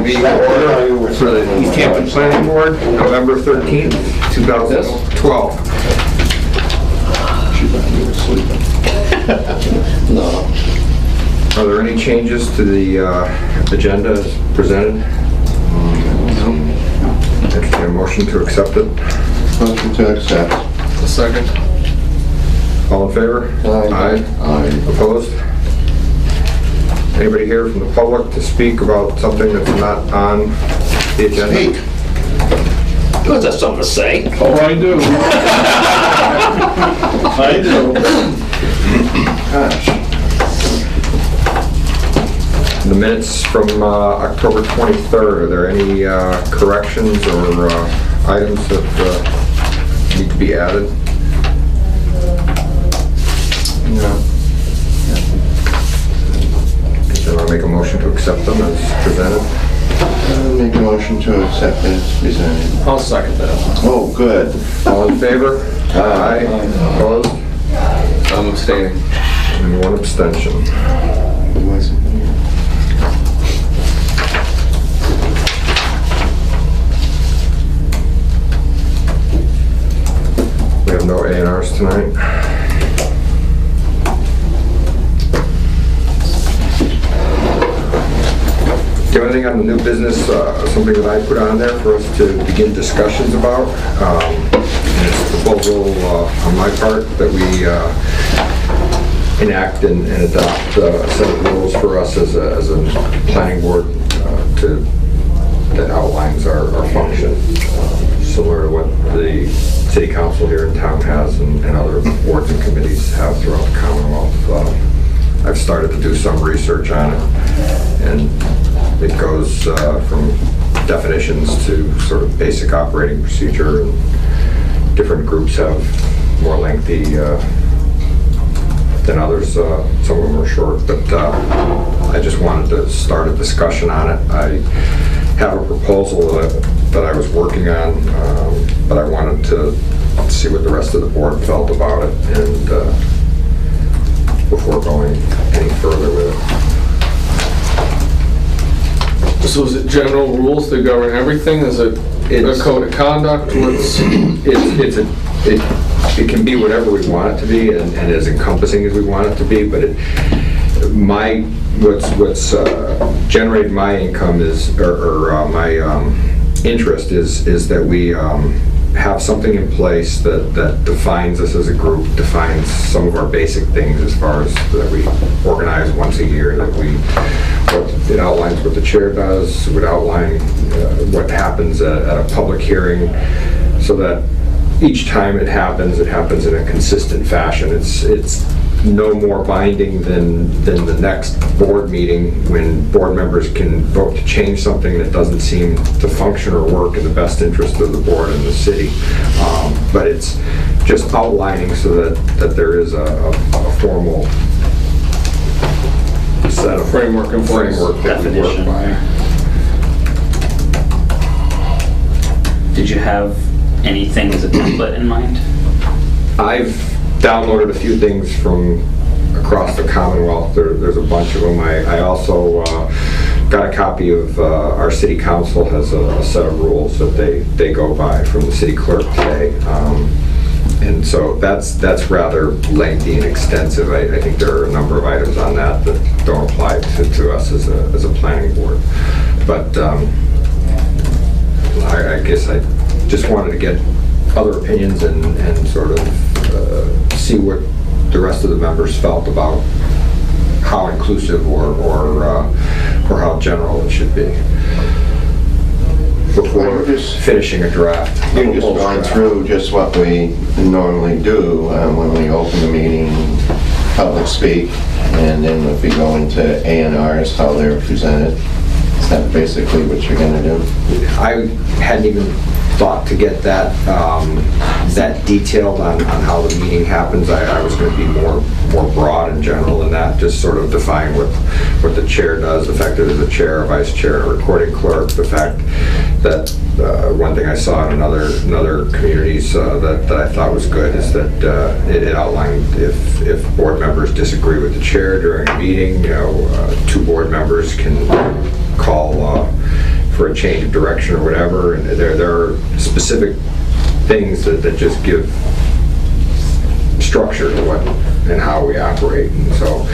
meeting to order for the Easthampton Planning Board, November 13th, 2012. She thought you were sleeping. No. Are there any changes to the agenda as presented? Entertain a motion to accept it. Motion to accept. A second. All in favor? Aye. Aye. Opposed? Anybody here from the public to speak about something that's not on the agenda? Speak. What's that something to say? Oh, I do. I do. Gosh. The minutes from October 23rd, are there any corrections or items that need to be added? No. Do I make a motion to accept them as presented? Make a motion to accept as presented. I'll second that. Oh, good. All in favor? Aye. Opposed? I'm abstaining. And one abstention. Who wasn't here? We have no A&Rs tonight. Do you have anything on the new business, something that I put on there for us to begin discussions about? It's a proposal on my part that we enact and adopt a set of rules for us as a planning board that outlines our function, similar to what the city council here in town has and other boards and committees have throughout the Commonwealth. I've started to do some research on it, and it goes from definitions to sort of basic operating procedure, and different groups have more lengthy than others. Some of them are short, but I just wanted to start a discussion on it. I have a proposal that I was working on, but I wanted to see what the rest of the board felt about it, and before going any further with it. So is it general rules that govern everything? Is it a code of conduct? It can be whatever we want it to be, and as encompassing as we want it to be, but what's generated my income is, or my interest is that we have something in place that defines us as a group, defines some of our basic things as far as that we organize once a year, that it outlines what the chair does, it would outline what happens at a public hearing, so that each time it happens in a consistent fashion. It's no more binding than the next board meeting, when board members can vote to change something that doesn't seem to function or work in the best interest of the board and the city. But it's just outlining so that there is a formal set of Framework in place. that we work by. Did you have anything as a template in mind? I've downloaded a few things from across the Commonwealth. There's a bunch of them. I also got a copy of our city council has a set of rules that they go by from the city clerk today. And so that's rather lengthy and extensive. I think there are a number of items on that don't apply to us as a planning board. But I guess I just wanted to get other opinions and sort of see what the rest of the members felt about how inclusive or how general it should be before finishing a draft. You just gone through just what we normally do when we open the meeting, public speak, and then if we go into A&Rs, how they're presented. Is that basically what you're going to do? I hadn't even thought to get that detailed on how the meeting happens. I was going to be more broad and general in that, just sort of define what the chair does, the fact that there's a chair, a vice chair, a recording clerk, the fact that one thing I saw in other communities that I thought was good is that it outlined if board members disagree with the chair during a meeting, 2 board members can call for a change of direction or whatever, and there are specific things that just give structure to what and how we operate, and so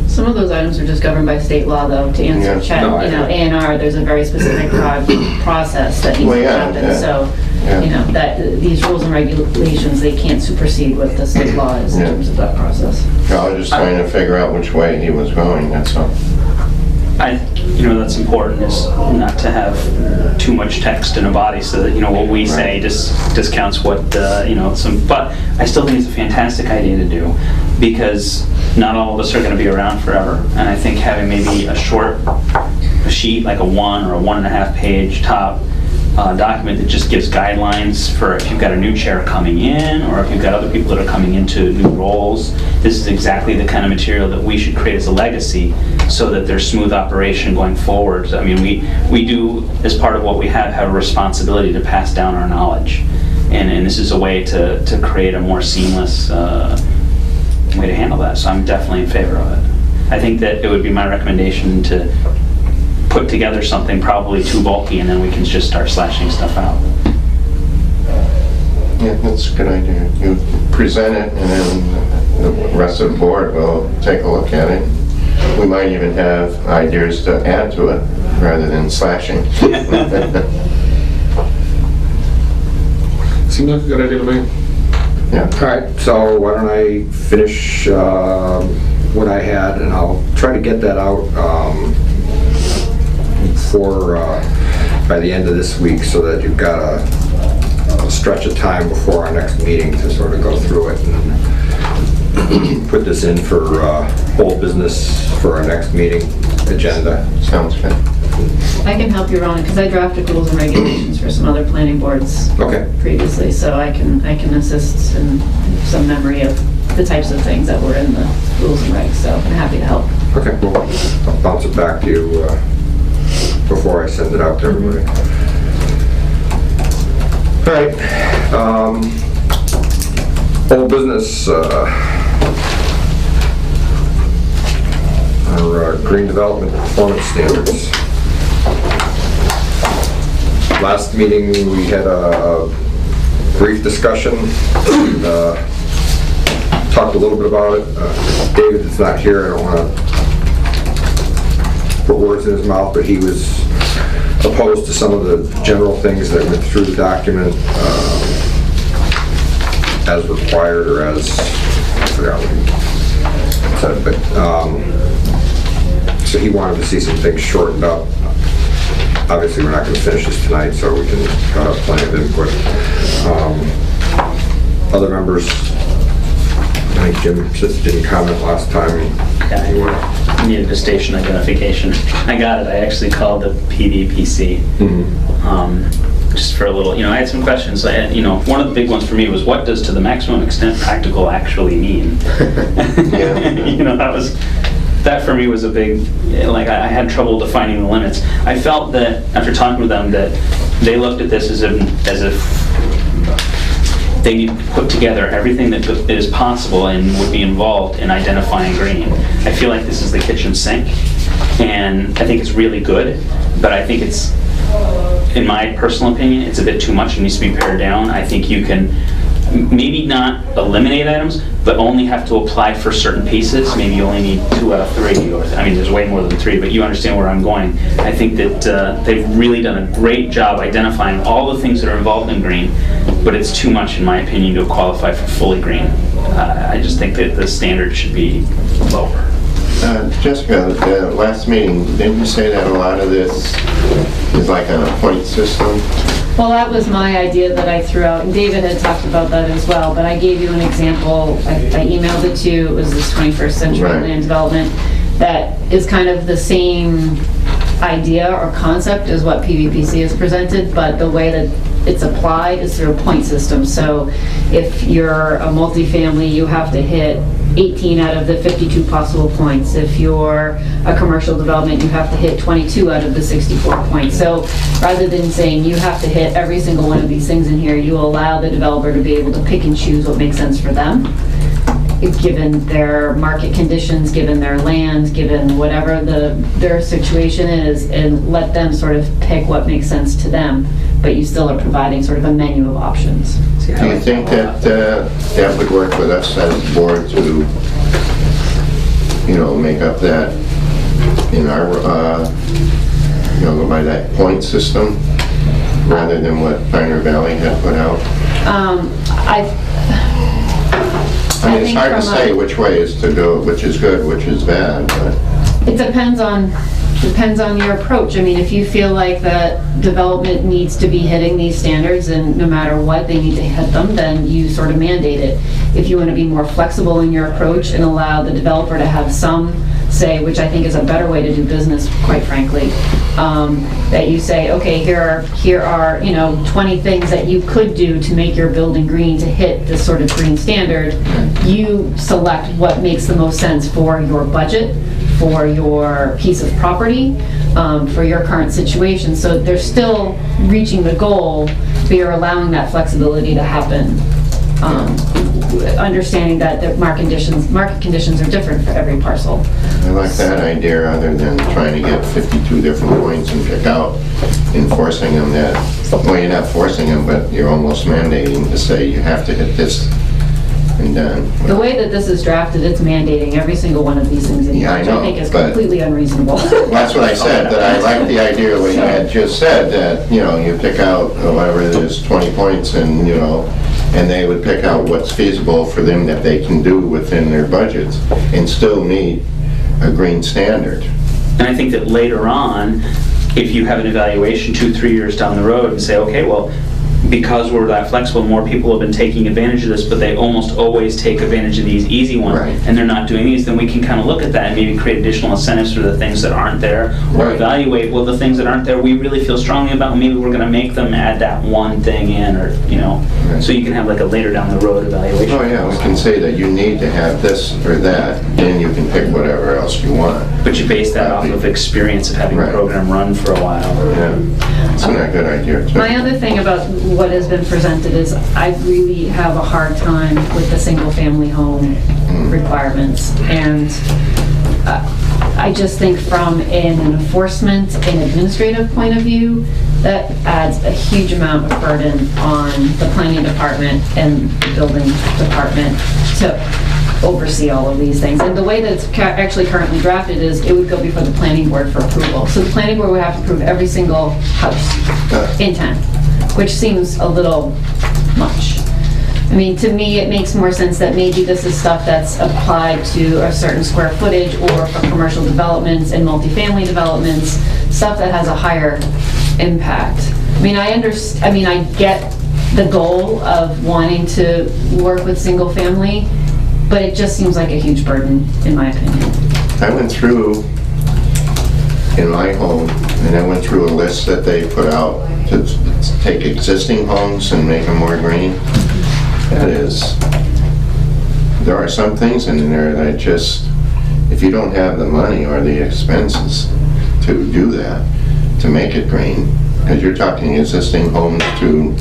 Some of those items are just governed by state law, though, to answer Yeah. Chet. No, I You know, know. A&R, there's a very specific process that needs Well, to yeah, happen. yeah. So, Yeah. you know, that, these rules and regulations, they can't supersede what the state law is in Yeah. terms of that process. I was just trying to figure out which way he was going, that's all. That's important, is not to have too much text in a body so that, what we say just discounts what, but I still think it's a fantastic idea to do, because not all of us are going to be around forever. And I think having maybe a short sheet, like a 1 or a 1.5 page top document that just gives guidelines for if you've got a new chair coming in, or if you've got other people that are coming into new roles, this is exactly the kind of material that we should create as a legacy so that there's smooth operation going forward. I mean, we do, as part of what we have a responsibility to pass down our knowledge. And this is a way to create a more seamless way to handle that. So I'm definitely in favor of it. I think that it would be my recommendation to put together something probably too bulky, and then we can just start slashing stuff out. Yeah, that's a good idea. You present it, and then the rest of the board will take a look at it. We might even have ideas to add to it, rather than slashing. Seems like a good idea to me. Yeah. all right, so why don't I finish what I had, and I'll try to get that out by the end of this week, so that you've got a stretch of time before our next meeting to sort of go through it and put this in for whole business for our next meeting agenda. Sounds good. I can help you, Ron, because I drafted rules and regulations for some other planning boards Okay. previously, so I can assist in some memory of the types of things that were in the rules and regs, so I'm happy to help. Okay, well, I'll bounce it back to you before I send it out to everybody. All right, old business, our green development performance standards. Last meeting, we had a brief discussion, and talked a little bit about it. David is not here, I don't want to put words in his mouth, but he was opposed to some of the general things that went through the document as required, or as, I forgot what he said, but so he wanted to see some things shortened up. Obviously, we're not going to finish this tonight, so we can have plenty of input. Other members, I think Jim didn't comment last time. Yeah, I needed a station identification. I got it. I actually called the PVPC. Just for a little, I had some questions. One of the big ones for me was, what does to the maximum extent practical actually mean? That for me was a big, I had trouble defining the limits. I felt that after talking with them that they looked at this as if they need to put together everything that is possible and would be involved in identifying green. I feel like this is the kitchen sink, and I think it's really good, but I think it's, in my personal opinion, it's a bit too much and needs to be pared down. I think you can maybe not eliminate items, but only have to apply for certain pieces. Maybe you only need 2 out of 3, or there's way more than 3, but you understand where I'm going. I think that they've really done a great job identifying all the things that are involved in green, but it's too much, in my opinion, to qualify for fully green. I just think that the standard should be lower. Jessica, the last meeting, didn't you say that a lot of this is like on a point system? Well, that was my idea that I threw out, and David had talked about that as well, but I gave you an example. I emailed it to you. It was this 21st century Right. land development that is kind of the same idea or concept as what PVPC has presented, but the way that it's applied is through a point system. So if you're a multifamily, you have to hit 18 out of the 52 possible points. If you're a commercial development, you have to hit 22 out of the 64 points. So rather than saying you have to hit every single one of these things in here, you allow the developer to be able to pick and choose what makes sense for them. given their market conditions, given their land, given whatever their situation is, and let them sort of pick what makes sense to them, but you still are providing sort of a menu of options. See, I Do you like think that that would work with us as a board to, make up that in our, go by that point system rather than what Pioneer Valley had put out? I mean, it's think hard to from say which way is to go, which is good, which is bad, but It depends on your approach. I mean, if you feel like that development needs to be hitting these standards and no matter what, they need to hit them, then you sort of mandate it. If you want to be more flexible in your approach and allow the developer to have some say, which I think is a better way to do business, quite frankly, that you say, okay, here are 20 things that you could do to make your building green to hit this sort of green standard. You select what makes the most sense for your budget, for your piece of property, for your current situation. So they're still reaching the goal, but you're allowing that flexibility to happen. Understanding that the market conditions are different for every parcel. I like that idea rather than trying to get 52 different points and pick out, enforcing them well, you're not forcing them, but you're almost mandating to say you have to hit this and done. The way that this is drafted, it's mandating every single one of these things in Yeah, I which I know, think is but- completely unreasonable. Well, that's what I said, that I like the idea what you had just said, that, you pick out whatever it is, 20 points and, and they would pick out what's feasible for them that they can do within their budgets and still meet a green standard. And I think that later on, if you have an evaluation 2-3 years down the road and say, okay, well, because we're that flexible, more people have been taking advantage of this, but they almost always take advantage of these easy ones, Right. and they're not doing these, then we can kind of look at that and maybe create additional incentives for the things that aren't there, or Right. evaluate, well, the things that aren't there, we really feel strongly about, maybe we're going to make them add that one thing in, or, Right. so you can have like a later down the road evaluation. Oh, yeah, we can say that you need to have this or that, then you can pick whatever else you want. But you base that off of experience of having Right. a program run for a while. Yeah, it's a good idea, too. My other thing about what has been presented is I really have a hard time with the single-family home requirements. And I just think from an enforcement and administrative point of view, that adds a huge amount of burden on the planning department and the building department to oversee all of these things. And the way that it's actually currently drafted is it would go before the planning board for approval. So the planning board would have to approve every single house in town, which seems a little much. I mean, to me, it makes more sense that maybe this is stuff that's applied to a certain square footage or for commercial developments and multifamily developments, stuff that has a higher impact. I mean, I get the goal of wanting to work with single family, but it just seems like a huge burden, in my opinion. I went through, in my home, and I went through a list that they put out to take existing homes and make them more green. That is, there are some things in there that just, if you don't have the money or the expenses to do that, to make it green, because you're talking existing homes to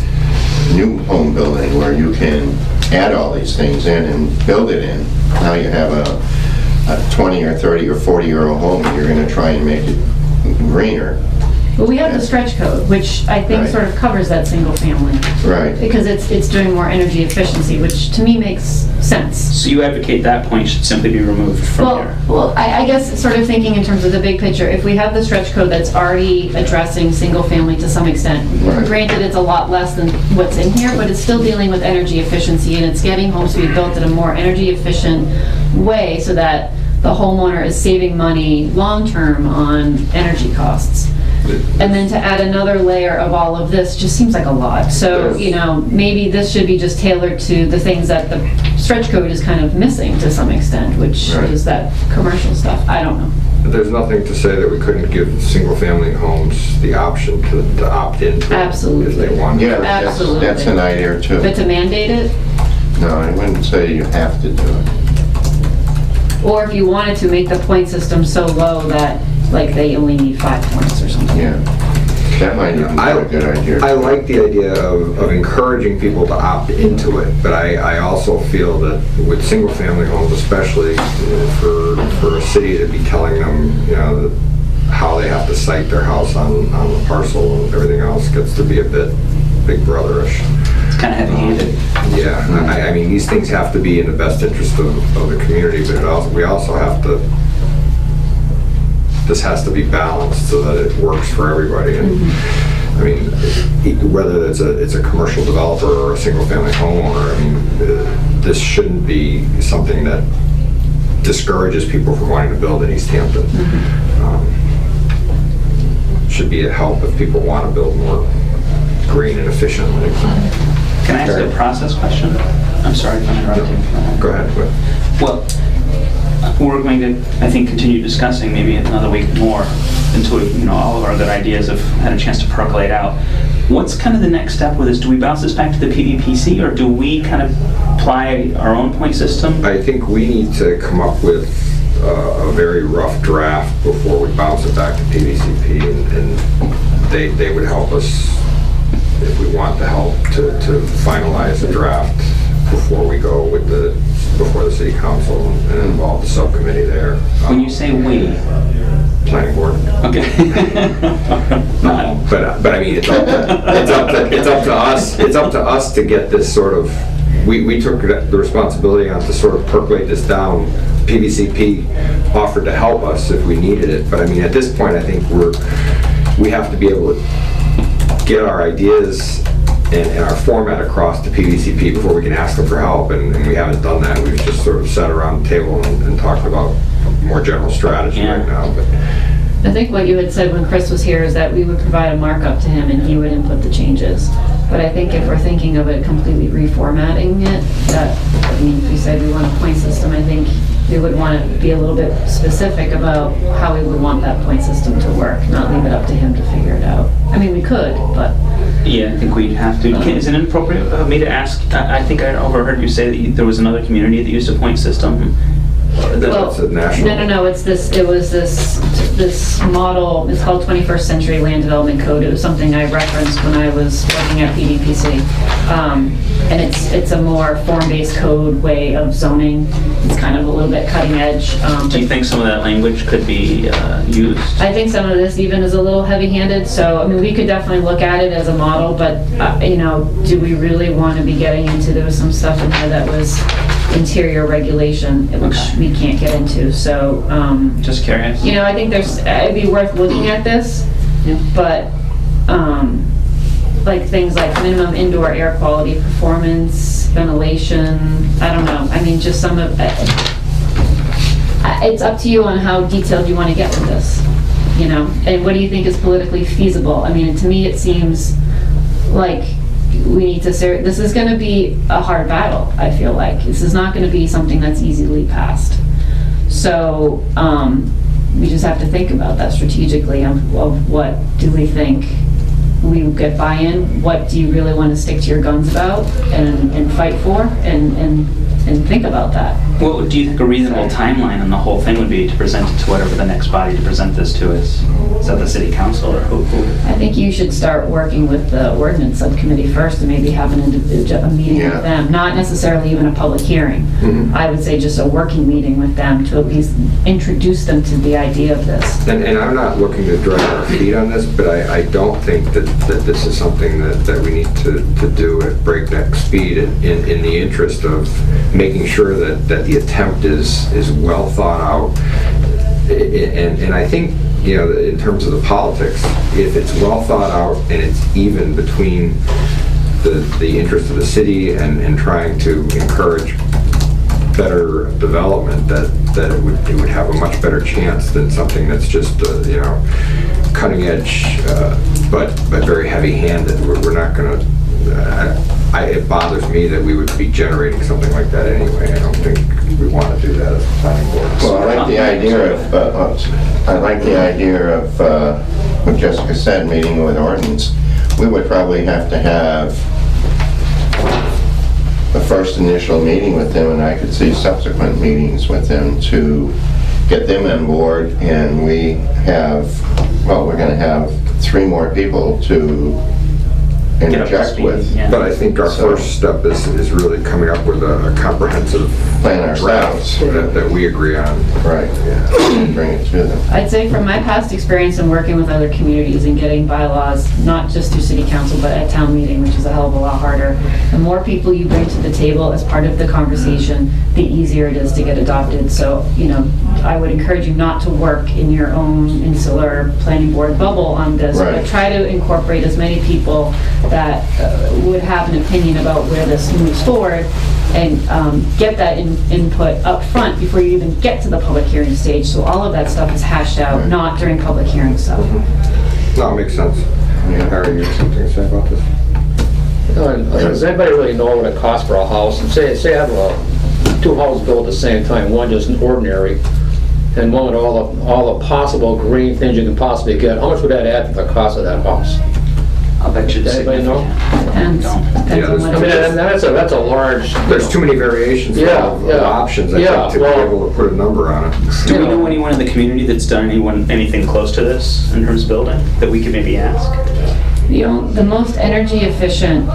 new home building where you can add all these things in and build it in. Now you have a 20 or 30 or 40-year-old home and you're going to try and make it greener. But we have the stretch code, which I think Right. sort of covers that single family, Right. because it's doing more energy efficiency, which to me makes sense. So you advocate that point should simply be removed from here? Well, I guess sort of thinking in terms of the big picture, if we have the stretch code that's already addressing single family to some extent, Right. granted it's a lot less than what's in here, but it's still dealing with energy efficiency and it's getting homes to be built in a more energy efficient way so that the homeowner is saving money long-term on energy costs. And then to add another layer of all of this just seems like a lot. So, maybe this should be just tailored to the things that the stretch code is kind of missing to some extent, which Right. is that commercial stuff. I don't know. There's nothing to say that we couldn't give single-family homes the option to opt into it Absolutely. if they want. Yeah, Absolutely. that's an idea too. But to mandate it, No, I wouldn't say you have to do it. or if you wanted to make the point system so low that like they only need 5 points or something. Yeah. That might even be a good idea. I like the idea of encouraging people to opt into it, but I also feel that with single-family homes, especially for a city to be telling them, how they have to site their house on the parcel and everything else gets to be a bit big brotherish. It's kind of heavy-handed. Yeah, I mean, these things have to be in the best interest of the community, but we also have to, this has to be balanced so that it works for everybody. And I mean, whether it's a commercial developer or a single-family homeowner, I mean, this shouldn't be something that discourages people from wanting to build in Easthampton. Should be a help if people want to build more green and efficiently. Can I ask a process question? I'm sorry if I'm interrupting. Go ahead. Well, we're going to, I think, continue discussing maybe another week more until all of our good ideas have had a chance to percolate out. What's kind of the next step with this? Do we bounce this back to the PVPC, or do we kind of apply our own point system? I think we need to come up with a very rough draft before we bounce it back to PVCP, and they would help us, if we want the help, to finalize a draft before we go before the city council and involve the subcommittee there. When you say we, planning board. okay. But I mean, it's up to us. It's up to us to get this sort of. We took the responsibility on to sort of percolate this down. PVCP offered to help us if we needed it, but I mean, at this point, I think we have to be able to get our ideas and our format across to PVCP before we can ask them for help, and we haven't done that. We've just sort of sat around the table and talked about more general strategy right now. But I think what you had said when Chris was here is that we would provide a markup to him and he would input the changes. But I think if we're thinking of it completely reformatting it, if we said we want a point system, I think we would want to be a little bit specific about how we would want that point system to work, not leave it up to him to figure it out. I mean, we could, but... Yeah, I think we'd have to. Is it inappropriate of me to ask? I think I overheard you say that there was another community that used a point system. Well, it's a national. No, it was this model, it's called 21st Century Land Development Code. It was something I referenced when I was working at PVPC. And it's a more form-based code way of zoning. It's kind of a little bit cutting edge. Do you think some of that language could be used? I think some of this even is a little heavy-handed, so I mean, we could definitely look at it as a model, but do we really want to be getting into, there was some stuff in there that was interior regulation, which we can't get into, so. Just curious. I think it'd be worth looking at this, but like things like minimum indoor air quality performance, ventilation, I don't know. I mean, just some of it's up to you on how detailed you want to get with this, and what do you think is politically feasible? I mean, to me, it seems like we need to this is going to be a hard battle. I feel like this is not going to be something that's easily passed. So we just have to think about that strategically of what do we think we get buy-in, what do you really want to stick to your guns about and fight for, and think about that. What do you think a reasonable timeline on the whole thing would be to present it to whatever the next body to present this to is? Is that the city council or who? I think you should start working with the ordinance subcommittee first and maybe have a meeting with them, not necessarily even a public hearing. I would say just a working meeting with them to at least introduce them to the idea of this. And I'm not looking to drag our feet on this, but I don't think that this is something that we need to do at breakneck speed in the interest of making sure that the attempt is well thought out. And I think, in terms of the politics, if it's well thought out and it's even between the interest of the city and trying to encourage better development, that it would have a much better chance than something that's just cutting edge but very heavy-handed. We're not going to. It bothers me that we would be generating something like that anyway. I don't think we want to do that as a planning board. Well, I like the idea of what Jessica said, meeting with ordinance. We would probably have to have the first initial meeting with them, and I could see subsequent meetings with them to get them on board, and we have well, we're gonna have 3 more people to Get up to interject speed, with. yeah. But I think our So- first step is really coming up with a comprehensive Plan draft ourselves. that we agree on. Right, bring it to them. I'd say from my past experience in working with other communities and getting bylaws, not just through city council, but at town meeting, which is a hell of a lot harder, the more people you bring to the table as part of the conversation, the easier it is to get adopted. So, you know, I would encourage you not to work in your own insular planning board bubble on this, but Right. try to incorporate as many people that would have an opinion about where this moves forward, and get that input up front before you even get to the public hearing stage. So all of that stuff is hashed out, Right. not during public hearing stuff. No, it makes sense. Yeah. Harry, you have something to say about this? Does anybody really know what it costs for a house? And say I have 2 houses built at the same time, one just an ordinary, and one with all the possible green things you can possibly get. How much would that add to the cost of that house? I'll bet you it's Does anybody know? significant. Depends. Don't. Depends on Yeah, what I mean, it is. that's a large. There's too many variations Yeah, of yeah. options, I Yeah, think, to be well- able to put a number on it. Do we know anyone in the community that's done anything close to this in terms of building that we could maybe ask? The most energy efficient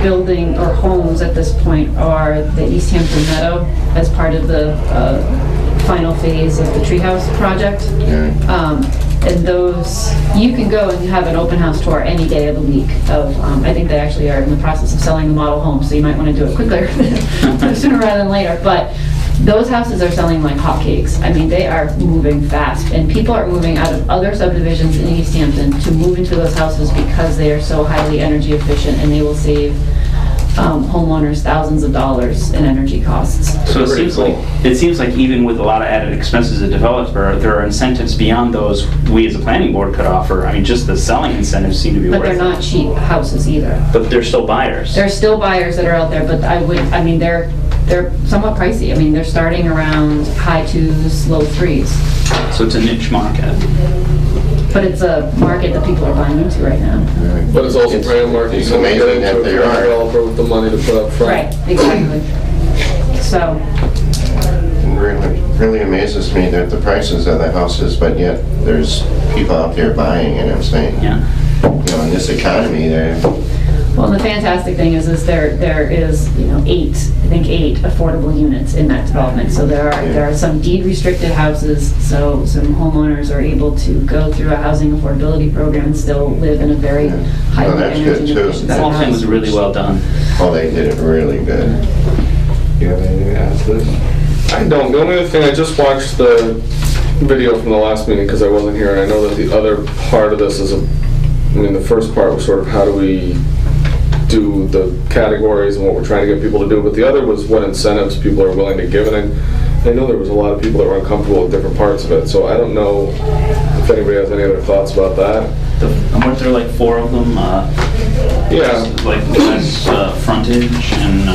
building or homes at this point are the Easthampton Meadow as part of the final phase of the treehouse project. Yeah. And those, you can go and have an open house tour any day of the week of, I think they actually are in the process of selling the model home, so you might want to do it quicker, sooner rather than later. But those houses are selling like hotcakes. I mean, they are moving fast, and people are moving out of other subdivisions in Easthampton to move into those houses because they are so highly energy efficient, and they will save homeowners thousands of dollars in energy costs. So it Pretty seems like even with a lot of added expenses a developer, there are incentives beyond those we as a planning board could offer. I mean, just the selling incentives seem to be But worth they're it. not cheap houses either. But they're still buyers. There's still buyers that are out there, but they're somewhat pricey. I mean, they're starting around high 2s, low 3s. So it's a niche market. But it's a market that people are buying into right now. But it's also prime market. It's you don't get amazing into that a they prime are. developer with the money to put up front. Right, exactly. So, It really amazes me that the prices of the houses, but yet there's people out there buying it, I'm saying. Yeah. You know, in this economy, well, the fantastic thing is there is, 8 affordable units in that development. So there are some deed restricted houses, so some homeowners are able to go through a housing affordability program and still live in a very Yeah. highly Oh, that's good, energy too. efficient That whole thing was house. really well done. oh, they did it really good. You have anything to add to this? I don't. The only other thing, I just watched the video from the last meeting because I wasn't here, and I know that the other part of this is the first part was sort of how do we do the categories and what we're trying to get people to do, but the other was what incentives people are willing to give, and I know there was a lot of people that were uncomfortable with different parts of it, so I don't know if anybody has any other thoughts about that. Weren't there like 4 of them? Yeah. Like less frontage and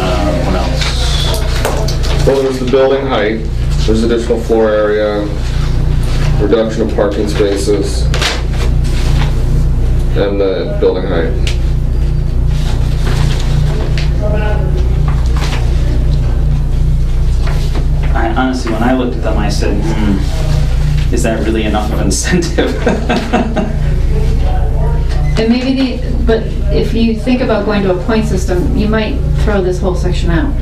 what else? Well, there's the building height, there's additional floor area, reduction of parking spaces, and the building height. Honestly, when I looked at them, I said, is that really enough of incentive? And maybe but if you think about going to a point system, you might throw this whole section out.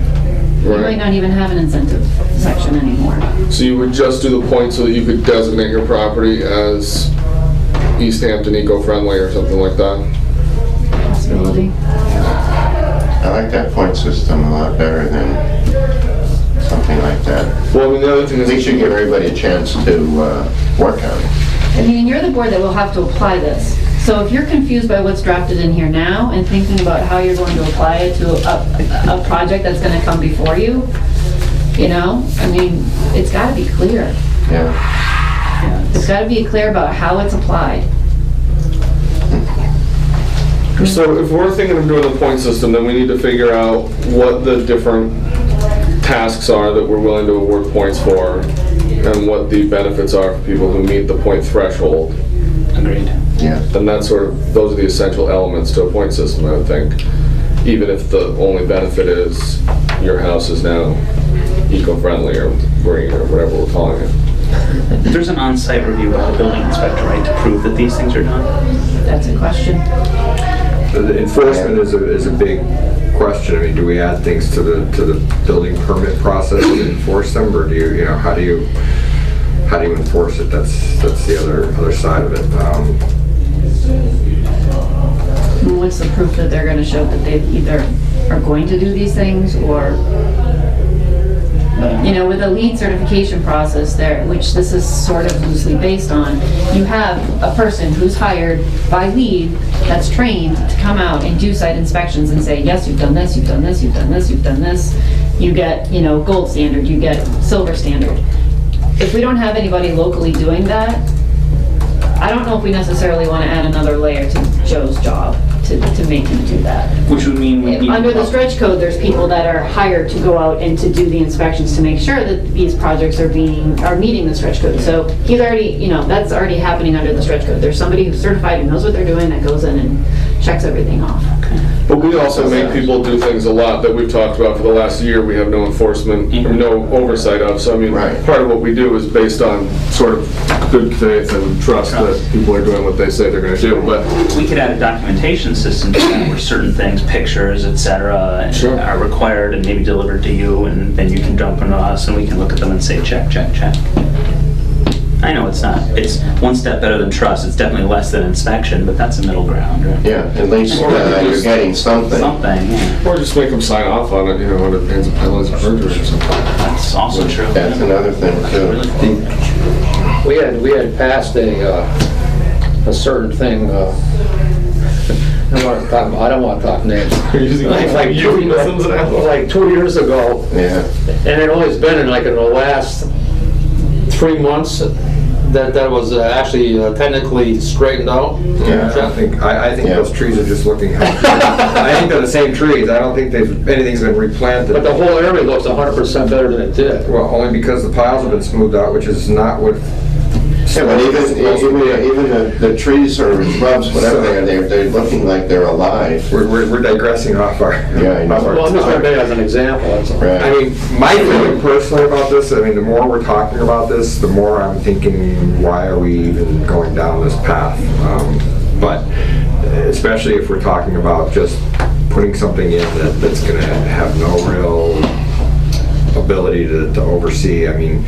You Right. might not even have an incentive section anymore. So you would just do the point so that you could designate your property as Easthampton eco-friendly or something like that? Possibility. I like that point system a lot better than something like that. Well, the other thing At is... least you give everybody a chance to work on it. I mean, you're the board that will have to apply this. So if you're confused by what's drafted in here now and thinking about how you're going to apply it to a project that's going to come before you, I mean, it's got to be clear. Yeah. It's got to be clear about how it's applied. So if we're thinking of doing the point system, then we need to figure out what the different tasks are that we're willing to award points for and what the benefits are for people who meet the point threshold. Agreed. Yeah. And those are the essential elements to a point system, I would think. Even if the only benefit is your house is now eco-friendly or green or whatever we're calling it. There's an on-site review by the building inspector, right, to prove that these things are done? That's a question. The enforcement is a big question. I mean, do we add things to the building permit process to enforce them, or do you know, how do you enforce it? That's the other side of it. What's the proof that they're going to show that they either are going to do these things, or, you know, with a lead certification process there, which this is sort of loosely based on, you have a person who's hired by lead that's trained to come out and do site inspections and say, yes, you've done this, you've done this, you've done this, you've done this. You get, you know, gold standard, you get silver standard. If we don't have anybody locally doing that, I don't know if we necessarily want to add another layer to Joe's job to make him do that. Which would mean we need... Under the stretch code, there's people that are hired to go out and to do the inspections to make sure that these projects are meeting the stretch code. So he's already, you know, that's already happening under the stretch code. There's somebody who's certified who knows what they're doing that goes in and checks everything off. But we also make people do things a lot that we've talked about for the last year. We have no enforcement, or no oversight of. So I mean, Right. part of what we do is based on sort of good faith and trust that people are doing what they say they're going to do. But We could add a documentation system to that where certain things, pictures, etc., Sure. are required and maybe delivered to you, and then you can dump them to us and we can look at them and say, check, check, check. I know it's one step better than trust. It's definitely less than inspection, but that's a middle ground, right? Yeah, at least you're getting something. Something, yeah. or just make them sign off on it, you know, under pains of penalties of perjury or something. That's also true. That's another thing Really too. cool. We had passed a certain thing, I don't want to talk names. You're using Like euphemisms and all. like 2 years ago, Yeah. and it only has been in the last 3 months that was actually technically straightened out. Yeah, I think Yeah. those trees are just looking healthy. I think they're the same trees. I don't think anything's been replanted. But the whole area looks 100% better than it did. Well, only because the piles have been smoothed out, which is not what... Yeah, but even the trees or shrubs, whatever they're looking like they're alive. We're digressing off our... Yeah, I know. Well, I'm just going to make it as an example, that's all. Right. I mean, my feeling personally about this, I mean, the more we're talking about this, the more I'm thinking, why are we even going down this path? But especially if we're talking about just putting something in that's going to have no real ability to oversee. I mean,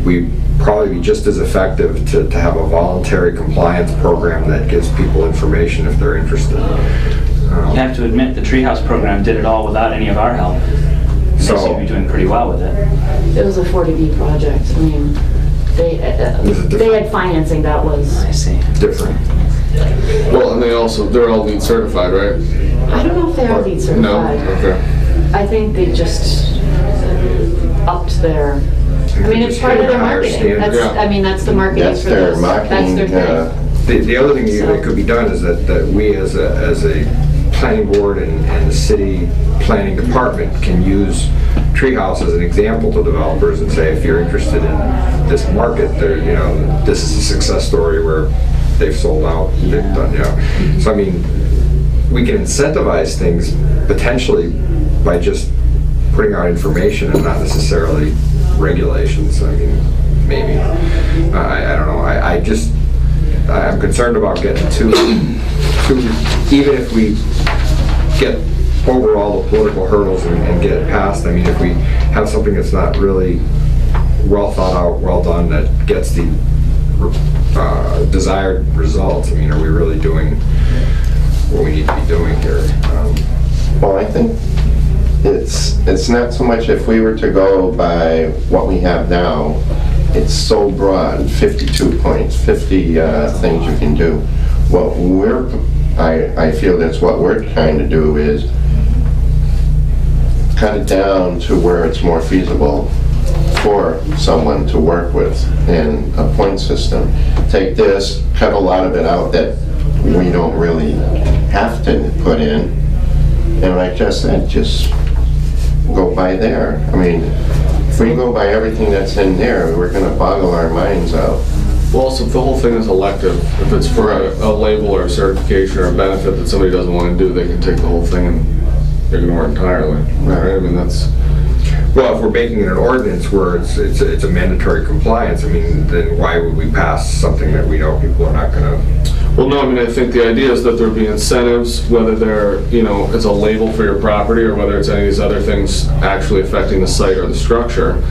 we probably be just as effective to have a voluntary compliance program that gives people information if they're interested. You have to admit, the Treehouse program did it all without any of our help. They So- seem to be doing pretty well with it. It was a 40B project. I mean, they had financing that was, I see. Different. Well, and they're all LEED certified, right? I don't know if they are LEED No? certified. Okay. I think they just upped their, I mean, it's part of their marketing. That's, Yeah. I mean, that's the marketing That's for their this. marketing. That's their thing. The other thing that could be done is that we as a planning board and the city planning department can use Treehouse as an example to developers and say, if you're interested in this market, you know, this is a success story where they've sold out, they've done, you know. So I mean, we can incentivize things potentially by just putting out information and not necessarily regulations. I mean, maybe. I don't know. I'm concerned about getting too, even if we get over all the political hurdles and get it passed. I mean, if we have something that's not really well thought out, well done, that gets the desired results, I mean, are we really doing what we need to be doing here? Well, I think it's not so much if we were to go by what we have now, it's so broad, 52 points, 50 things you can do. What I feel that's what we're trying to do is cut it down to where it's more feasible for someone to work with in a point system. Take this, cut a lot of it out that we don't really have to put in, and like I said, just go by there. I mean, if we go by everything that's in there, we're gonna boggle our minds out. Well, also, if the whole thing is elective, if it's for a label or a certification or a benefit that somebody doesn't want to do, they can take the whole thing and ignore it entirely. Right? I mean, that's... Well, if we're making it an ordinance where it's a mandatory compliance, I mean, then why would we pass something that we know people are not gonna? Well, no, I mean, I think the idea is that there'd be incentives, whether they're, it's a label for your property or whether it's any of these other things actually affecting the site or the structure.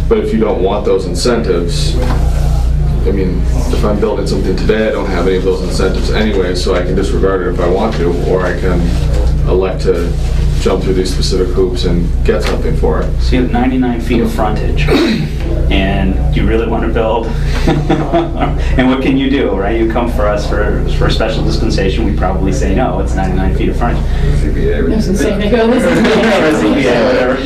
But if you don't want those incentives, I mean, if I'm building something today, I don't have any of those incentives anyway, so I can disregard it if I want to, or I can elect to jump through these specific hoops and get something for it. So you have 99 feet of frontage, and you really want to build, and what can you do, right? You come for us for a special dispensation, we probably say no, it's 99 feet of frontage. CBA. Yes, and say, they go, this is Yeah, whatever.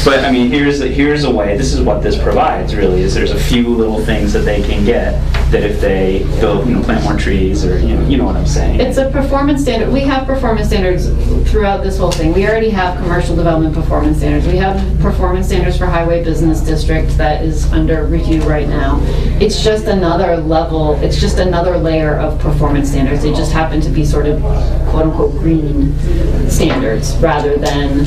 But I mean, here's a way, this is what this provides really, is there's a few little things that they can get that if they build, plant more trees, or, you know what I'm saying. It's a performance standard. We have performance standards throughout this whole thing. We already have commercial development performance standards. We have performance standards for highway business district that is under review right now. It's just another level, it's just another layer of performance standards. They just happen to be sort of quote-unquote green standards rather than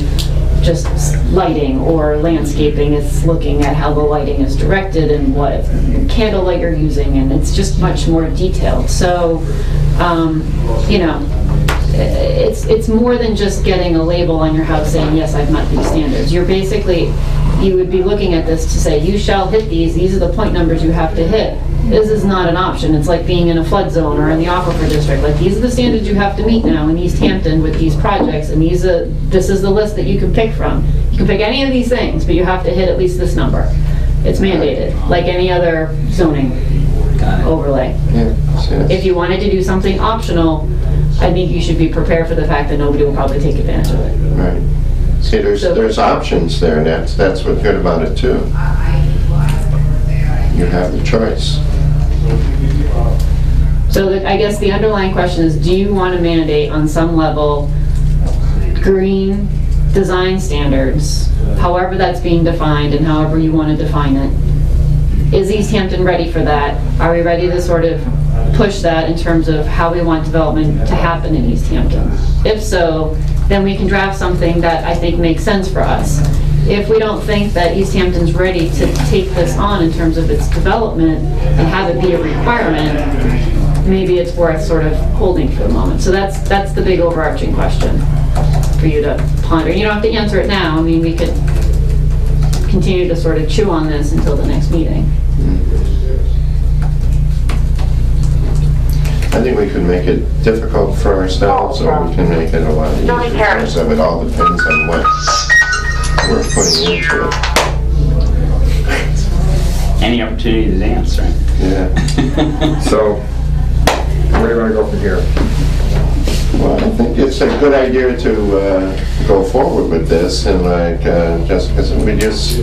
just lighting or landscaping. It's looking at how the lighting is directed and what candlelight you're using, and it's just much more detailed. So, it's more than just getting a label on your house saying, yes, I've met these standards. You would be looking at this to say, you shall hit these are the point numbers you have to hit. This is not an option. It's like being in a flood zone or in the aquifer district. Like, these are the standards you have to meet now in Easthampton with these projects, and this is the list that you can pick from. You can pick any of these things, but you have to hit at least this number. It's mandated, like any other zoning overlay. Yes. If you wanted to do something optional, I think you should be prepared for the fact that nobody will probably take advantage of it. Right. See, there's options there, and that's what's good about it too. You have the choice. So I guess the underlying question is, do you want to mandate on some level green design standards, however that's being defined and however you want to define it? Is Easthampton ready for that? Are we ready to sort of push that in terms of how we want development to happen in Easthampton? If so, then we can draft something that I think makes sense for us. If we don't think that Easthampton's ready to take this on in terms of its development and have it be a requirement, maybe it's worth sort of holding for the moment. So that's the big overarching question for you to ponder. You don't have to answer it now. I mean, we could continue to sort of chew on this until the next meeting. I think we could make it difficult for ourselves, or we can make it a lot easier. So it all depends on what we're putting into it. Any opportunity to dance, right? Yeah. So, where do you want to go from here? Well, I think it's a good idea to go forward with this, and like Jessica said, we just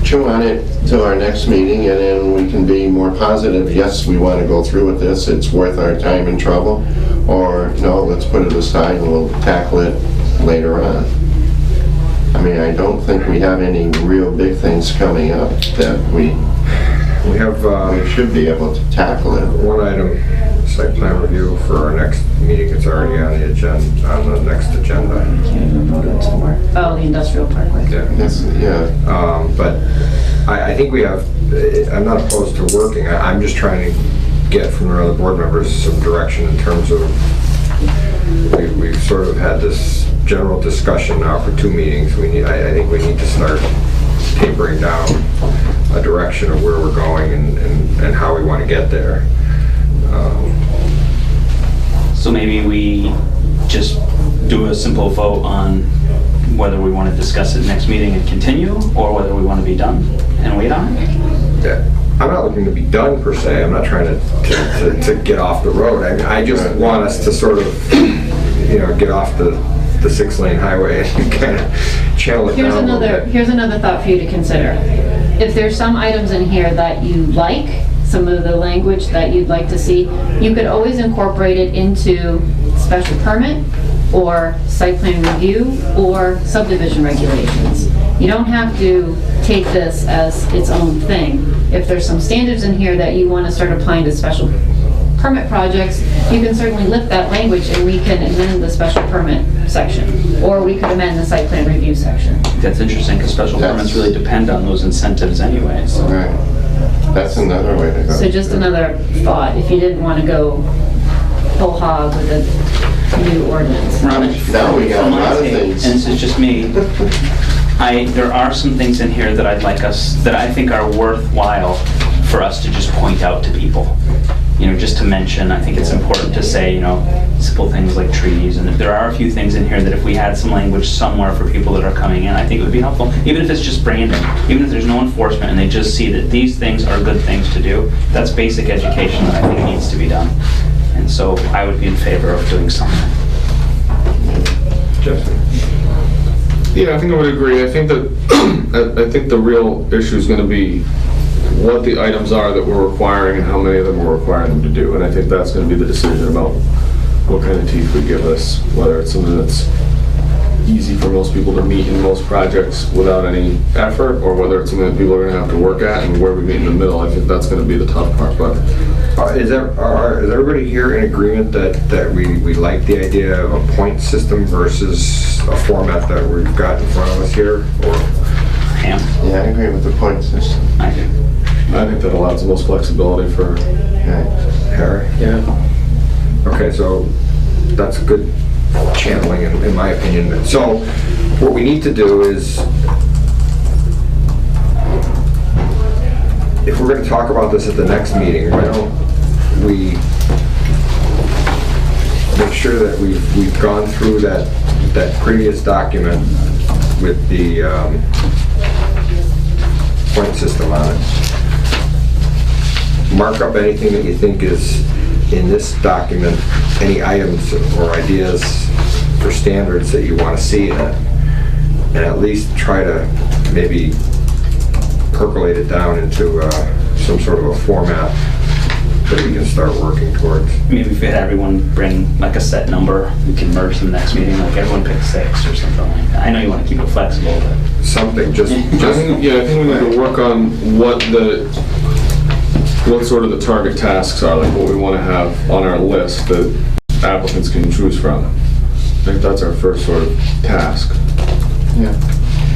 chew on it till our next meeting, and then we can be more positive. Yes, we want to go through with this. It's worth our time and trouble. Or no, let's put it aside and we'll tackle it later on. I mean, I don't think we have any real big things coming up that we have we should be able to tackle it. one item, site plan review for our next meeting. It's already on the agenda, on the next agenda. Oh, the industrial parkway. Yeah. Yes, yeah. But I think we have, I'm not opposed to working. I'm just trying to get from the other board members some direction in terms of, we've sort of had this general discussion now for 2 meetings. I think we need to start tapering down a direction of where we're going and how we want to get there. So maybe we just do a simple vote on whether we want to discuss it next meeting and continue, or whether we want to be done and wait on it. Yeah. I'm not looking to be done per se. I'm not trying to get off the road. I just want us to sort of, get off the 6-lane highway and kind of channel it down a little bit. Here's another thought for you to consider. If there's some items in here that you like, some of the language that you'd like to see, you could always incorporate it into special permit or site plan review or subdivision regulations. You don't have to take this as its own thing. If there's some standards in here that you want to start applying to special permit projects, you can certainly lift that language and we can amend the special permit section, or we could amend the site plan review section. That's interesting, because special permits really depend on those incentives anyway, so. Right. That's another way to go. So just another thought, if you didn't want to go whole hog with a new ordinance. Now we got a lot of things. And this is just me, there are some things in here that I'd like us, that I think are worthwhile for us to just point out to people. Just to mention, I think it's important to say, simple things like trees, and there are a few things in here that if we had some language somewhere for people that are coming in, I think it would be helpful, even if it's just branding, even if there's no enforcement and they just see that these things are good things to do. That's basic education that I think needs to be done. And so I would be in favor of doing something. Justin? Yeah, I think I would agree. I think that, I think the real issue is going to be what the items are that we're requiring and how many of them we're requiring them to do. And I think that's going to be the decision about what kind of teeth we give us, whether it's something that's easy for most people to meet in most projects without any effort, or whether it's something that people are going to have to work at and where we meet in the middle. I think that's going to be the tough part. But Is everybody here in agreement that we like the idea of a point system versus a format that we've got in front of us here? Or Ham? Yeah, I agree with the point system. I do. I think that allows the most flexibility for Harry? Yeah. Okay, so that's good channeling in my opinion. So what we need to do is, if we're going to talk about this at the next meeting, why don't we make sure that we've gone through that previous document with the point system on it. Mark up anything that you think is in this document, any items or ideas for standards that you want to see in it, and at least try to maybe percolate it down into some sort of a format that we can start working towards. Maybe if we had everyone bring like a set number, we can merge them next meeting, like everyone pick 6 or something like that. I know you want to keep it flexible, but. Something, just I think we need to work on what sort of the target tasks are, like what we want to have on our list that applicants can choose from. I think that's our first sort of task. Yeah.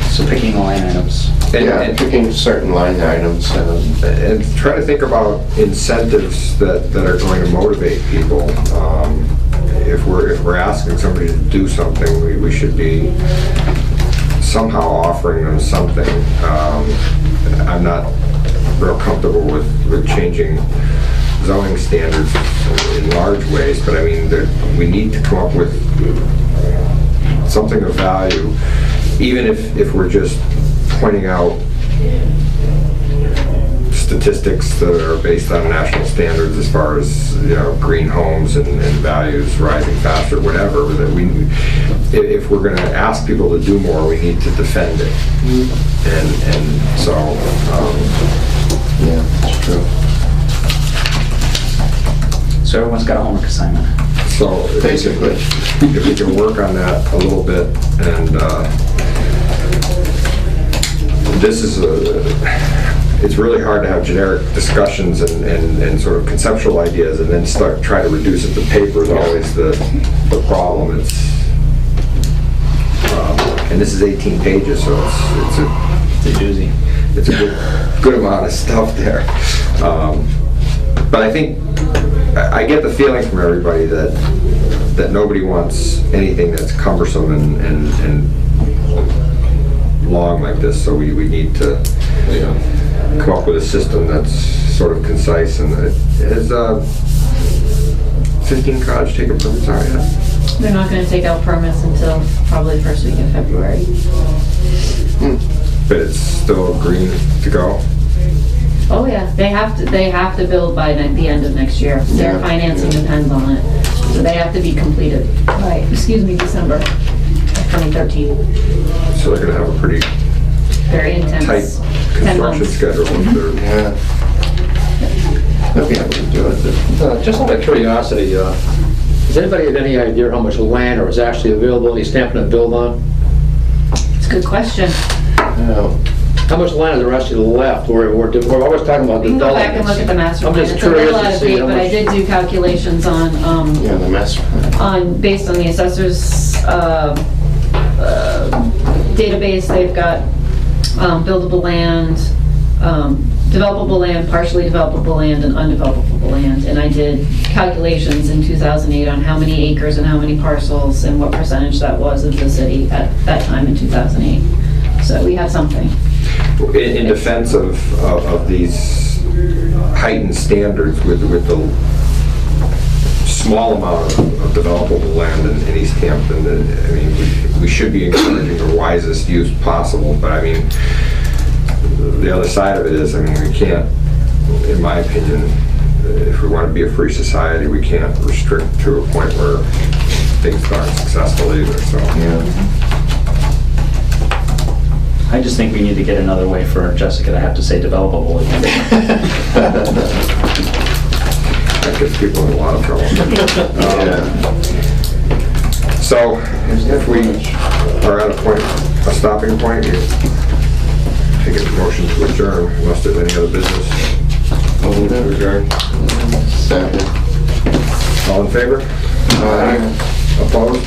So picking line items. Yeah, picking certain line items. And try to think about incentives that are going to motivate people. If we're asking somebody to do something, we should be somehow offering them something. I'm not real comfortable with changing zoning standards in large ways, but I mean, we need to come up with something of value, even if we're just pointing out statistics that are based on national standards as far as, green homes and values rising faster, whatever, that if we're going to ask people to do more, we need to defend it. And so, yeah, that's true. So everyone's got a homework assignment. so Basically. if we can work on that a little bit, and this is it's really hard to have generic discussions and sort of conceptual ideas and then try to reduce it to paper is always the problem. And this is 18 pages, so it's It's a doozy. it's a good amount of stuff there. But I think, I get the feeling from everybody that nobody wants anything that's cumbersome and long like this, so we need to come up with a system that's sort of concise. And has 15 Cottage taken permits already yet? They're not going to take out permits until probably first week of February. But it's still green to go? Oh yeah, they have to build by the end of next year. Their financing depends on it. So they have to be completed by, December of 2013. So they're gonna have a pretty Very intense. tight 10 construction months. schedule if they're. Yeah. They'll be able to do it. Just out of curiosity, does anybody have any idea how much land or is actually available in Easthampton to build on? It's a good question. Well, How much land is there actually left? We're always talking about We can go back and look at the development. master I'm plan. just It's a little curious to out of see date, how but I much- did do calculations Yeah, the master plan. based on the assessor's database. They've got buildable land, developable land, partially developable land, and undevelopable land. And I did calculations in 2008 on how many acres and how many parcels and what percentage that was of the city at that time in 2008. So we have something. In defense of these heightened standards with the small amount of developable land in Easthampton, I mean, we should be encouraging the wisest use possible, but I mean, the other side of it is, I mean, we can't, in my opinion, if we want to be a free society, we can't restrict to a point where things aren't successful either, so. I just think we need to get another way for Jessica to have to say developable again. That gets people in a lot of trouble. Yeah. So, if we are at a stopping point, you take a motion to adjourn, unless there's any other business. Motion to adjourn. Second. All in favor? Opposed?